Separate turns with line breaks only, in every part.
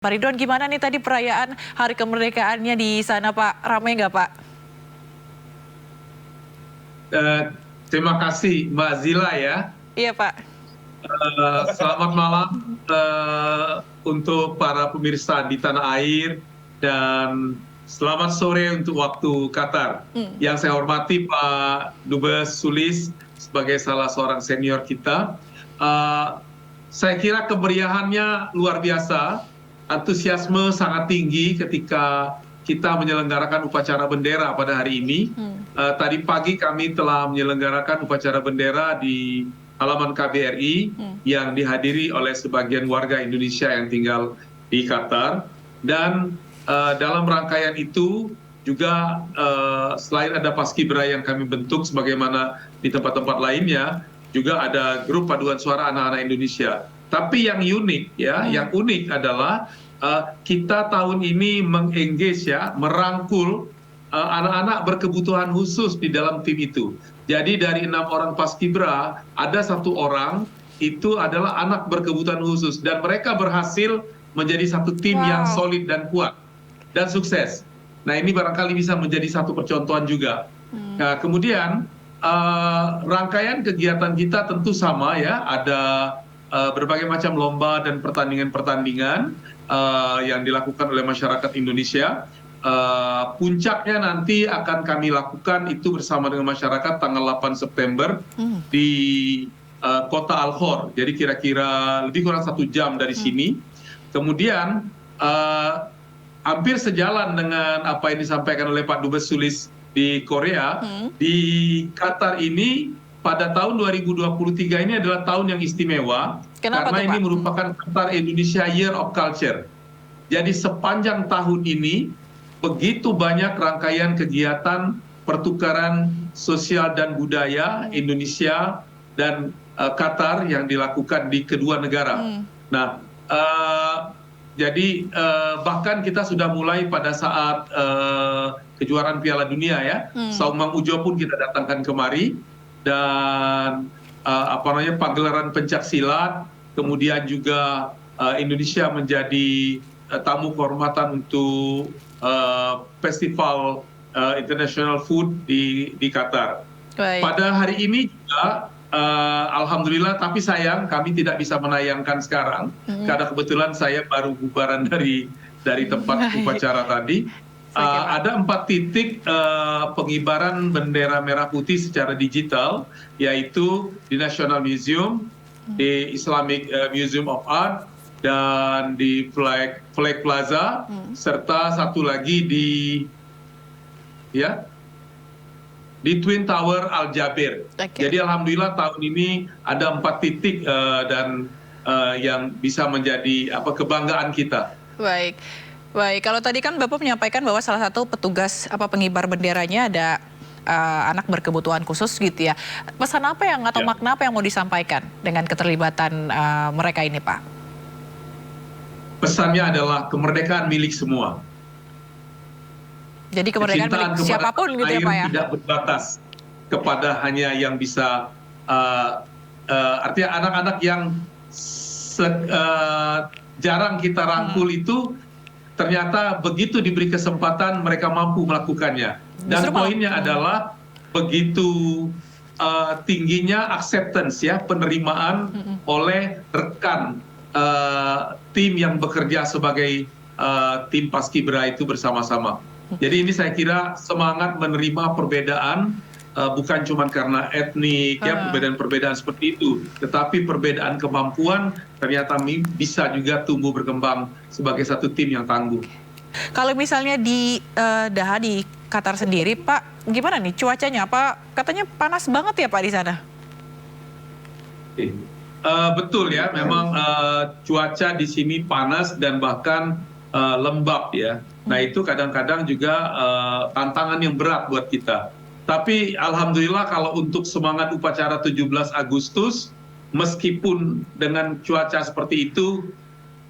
Pak Ridwan, gimana nih tadi perayaan Hari Kemerdekaannya di sana, Pak? Ramai nggak, Pak?
Eh, Terima kasih Mbak Zila ya.
Iya, Pak.
Selamat malam untuk para pemirsa di tanah air dan selamat sore untuk waktu Qatar. Yang saya hormati Pak Dubes Sulis sebagai salah seorang senior kita. Saya kira kemeriahannya luar biasa, antusiasme sangat tinggi ketika kita menyelenggarakan upacara bendera pada hari ini. Tadi pagi kami telah menyelenggarakan upacara bendera di halaman KBRI yang dihadiri oleh sebagian warga Indonesia yang tinggal di Qatar. Dan dalam rangkaian itu juga selain ada Paskibra yang kami bentuk sebagaimana di tempat-tempat lainnya, juga ada grup paduan suara anak-anak Indonesia. Tapi yang unik ya, yang unik adalah kita tahun ini mengengage ya, merangkul anak-anak berkebutuhan khusus di dalam tim itu. Jadi dari 6 orang Paskibra, ada 1 orang itu adalah anak berkebutuhan khusus dan mereka berhasil menjadi satu tim yang solid dan kuat dan sukses. Nah, ini barangkali bisa menjadi satu percontohan juga. Nah, kemudian rangkaian kegiatan kita tentu sama ya, ada berbagai macam lomba dan pertandingan-pertandingan yang dilakukan oleh masyarakat Indonesia. Puncaknya nanti akan kami lakukan itu bersama dengan masyarakat tanggal 8 September di kota Al-Khor. Jadi kira-kira lebih kurang 1 jam dari sini. Kemudian hampir sejalan dengan apa yang disampaikan oleh Pak Dubes Sulis di Korea, di Qatar ini pada tahun 2023 ini adalah tahun yang istimewa.
Kenapa
karena
tuh,
ini
Pak?
merupakan Qatar Indonesia Year of Culture. Jadi sepanjang tahun ini begitu banyak rangkaian kegiatan pertukaran sosial dan budaya Indonesia dan Qatar yang dilakukan di kedua negara. Nah, jadi bahkan kita sudah mulai pada saat kejuaraan Piala Dunia ya. Saumang Ujo pun kita datangkan kemari, dan pagelaran pencak silat, kemudian juga Indonesia menjadi tamu kehormatan untuk festival international food di Qatar.
Baik.
Pada hari ini juga alhamdulillah, tapi sayang kami tidak bisa menayangkan sekarang karena kebetulan saya baru bubaran dari tempat upacara tadi. Ada 4 titik pengibaran bendera merah putih secara digital, yaitu di National Museum, di Islamic Museum of Art, dan di Flag Plaza, serta satu lagi di Twin Tower Al Jaber. Jadi alhamdulillah tahun ini ada 4 titik dan yang bisa menjadi kebanggaan kita.
Baik. Baik, kalau tadi kan Bapak menyampaikan bahwa salah satu petugas pengibar benderanya ada anak berkebutuhan khusus gitu ya. Pesan apa yang atau makna apa yang mau disampaikan dengan keterlibatan mereka ini, Pak?
Pesannya adalah kemerdekaan milik semua.
Jadi kemerdekaan milik siapapun gitu ya, Pak ya?
Tidak berbatas kepada hanya yang bisa, artinya anak-anak yang jarang kita rangkul itu ternyata begitu diberi kesempatan mereka mampu melakukannya. Dan poinnya adalah begitu tingginya acceptance ya, penerimaan oleh rekan tim yang bekerja sebagai tim Paskibra itu bersama-sama. Jadi ini saya kira semangat menerima perbedaan, bukan cuma karena etnik ya, perbedaan-perbedaan seperti itu, tetapi perbedaan kemampuan ternyata bisa juga tumbuh berkembang sebagai satu tim yang tangguh.
Kalau misalnya di Doha di Qatar sendiri, Pak, gimana nih cuacanya? Apa katanya panas banget ya, Pak, di sana?
Betul ya, memang cuaca di sini panas dan bahkan lembab ya. Nah, itu kadang-kadang juga tantangan yang berat buat kita. Tapi alhamdulillah kalau untuk semangat upacara 17 Agustus, meskipun dengan cuaca seperti itu,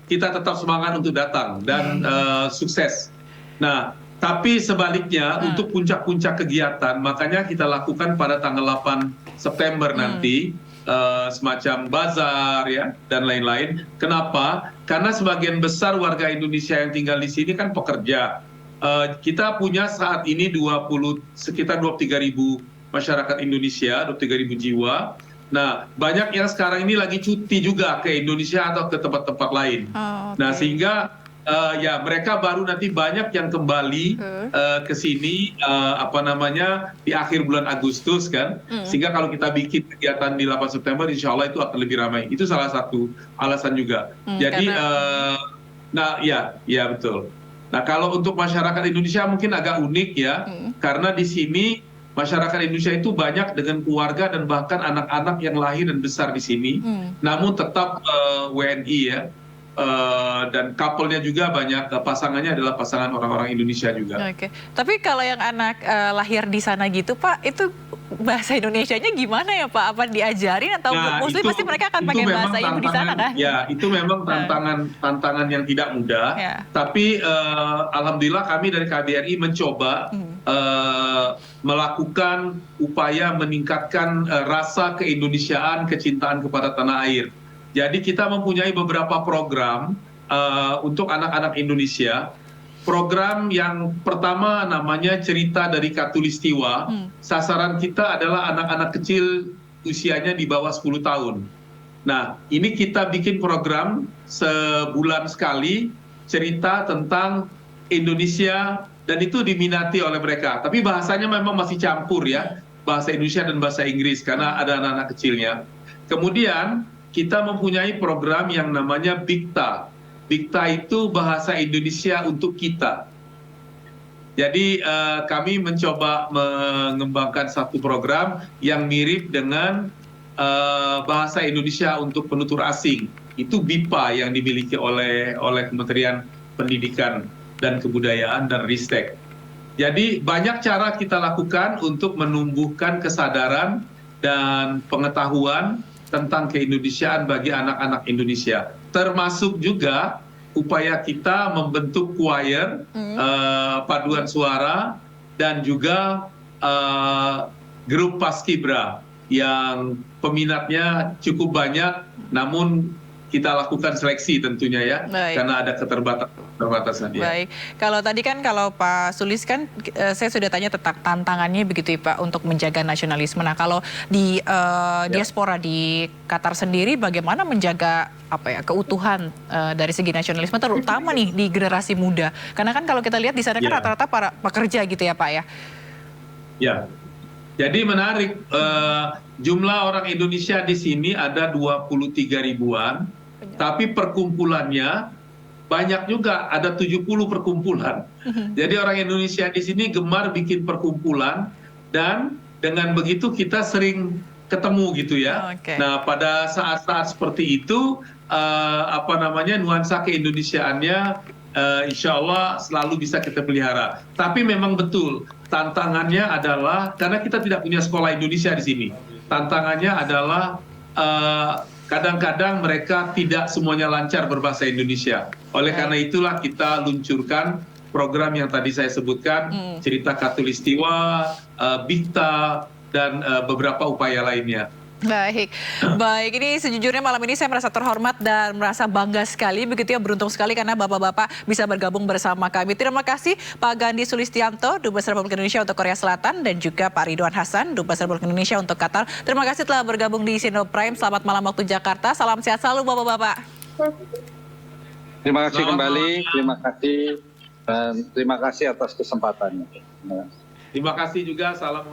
kita tetap semangat untuk datang dan sukses. Nah, tapi sebaliknya untuk puncak-puncak kegiatan, makanya kita lakukan pada tanggal 8 September nanti, semacam bazar ya dan lain-lain. Kenapa? Karena sebagian besar warga Indonesia yang tinggal di sini kan pekerja. Kita punya saat ini sekitar 23.000 masyarakat Indonesia, 23.000 jiwa. Nah, banyak yang sekarang ini lagi cuti juga ke Indonesia atau ke tempat-tempat lain.
Oh, okay.
Nah, sehingga ya mereka baru nanti banyak yang kembali ke sini di akhir bulan Agustus kan. Sehingga kalau kita bikin kegiatan di 8 September insya Allah itu akan lebih ramai. Itu salah satu alasan juga. Jadi ya betul. Nah, kalau untuk masyarakat Indonesia mungkin agak unik ya. Karena di sini masyarakat Indonesia itu banyak dengan keluarga dan bahkan anak-anak yang lahir dan besar di sini. Namun tetap WNI ya. Dan couple-nya juga banyak, pasangannya adalah pasangan orang-orang Indonesia juga.
Oke. Tapi kalau yang anak lahir di sana gitu Pak, itu bahasa Indonesianya gimana ya Pak? Apa diajarin atau mostly pasti mereka akan pakai bahasa ibu di sana kan?
Ya, itu memang tantangan yang tidak mudah. Tapi alhamdulillah kami dari KBRI mencoba melakukan upaya meningkatkan rasa keindonesiaan, kecintaan kepada tanah air. Jadi kita mempunyai beberapa program untuk anak-anak Indonesia. Program yang pertama namanya Cerita dari Katulistiwa. Sasaran kita adalah anak-anak kecil usianya di bawah 10 tahun. Nah, ini kita bikin program sebulan sekali cerita tentang Indonesia dan itu diminati oleh mereka. Tapi bahasanya memang masih campur ya, bahasa Indonesia dan bahasa Inggris karena ada anak-anak kecilnya. Kemudian kita mempunyai program yang namanya Bikta. Bikta itu bahasa Indonesia untuk kita. Jadi kami mencoba mengembangkan satu program yang mirip dengan bahasa Indonesia untuk penutur asing. Itu BIPA yang dimiliki oleh Kementerian Pendidikan dan Kebudayaan dan Ristek. Jadi banyak cara kita lakukan untuk menumbuhkan kesadaran dan pengetahuan tentang keindonesiaan bagi anak-anak Indonesia. Termasuk juga upaya kita membentuk choir, paduan suara, dan juga grup paskibra yang peminatnya cukup banyak, namun kita lakukan seleksi tentunya ya, karena ada keterbatasan.
Baik, kalau tadi kan kalau Pak Sulis kan saya sudah tanya tentang tantangannya begitu ya Pak untuk menjaga nasionalisme. Nah kalau di diaspora di Qatar sendiri bagaimana menjaga keutuhan dari segi nasionalisme terutama nih di generasi muda? Karena kan kalau kita lihat di sana kan rata-rata para pekerja gitu ya Pak ya.
Ya, jadi menarik jumlah orang Indonesia di sini ada 23 ribuan. Tapi perkumpulannya banyak juga, ada 70 perkumpulan. Jadi orang Indonesia di sini gemar bikin perkumpulan dan dengan begitu kita sering ketemu gitu ya. Nah, pada saat-saat seperti itu nuansa keindonesiaannya insya Allah selalu bisa kita pelihara. Tapi memang betul tantangannya adalah karena kita tidak punya sekolah Indonesia di sini. Tantangannya adalah kadang-kadang mereka tidak semuanya lancar berbahasa Indonesia. Oleh karena itulah kita luncurkan program yang tadi saya sebutkan, Cerita Katulistiwa, Bikta, dan beberapa upaya lainnya.
Baik, ini sejujurnya malam ini saya merasa terhormat dan merasa bangga sekali, begitu ya, beruntung sekali karena bapak-bapak bisa bergabung bersama kami. Terima kasih Pak Gandhi Sulistianto, Dubes Republik Indonesia untuk Korea Selatan, dan juga Pak Ridwan Hasan, Dubes Republik Indonesia untuk Qatar. Terima kasih telah bergabung di Sindo Prime. Selamat malam waktu Jakarta, salam sehat selalu bapak-bapak.
Terima kasih kembali, terima kasih atas kesempatannya.
Terima kasih juga, salam.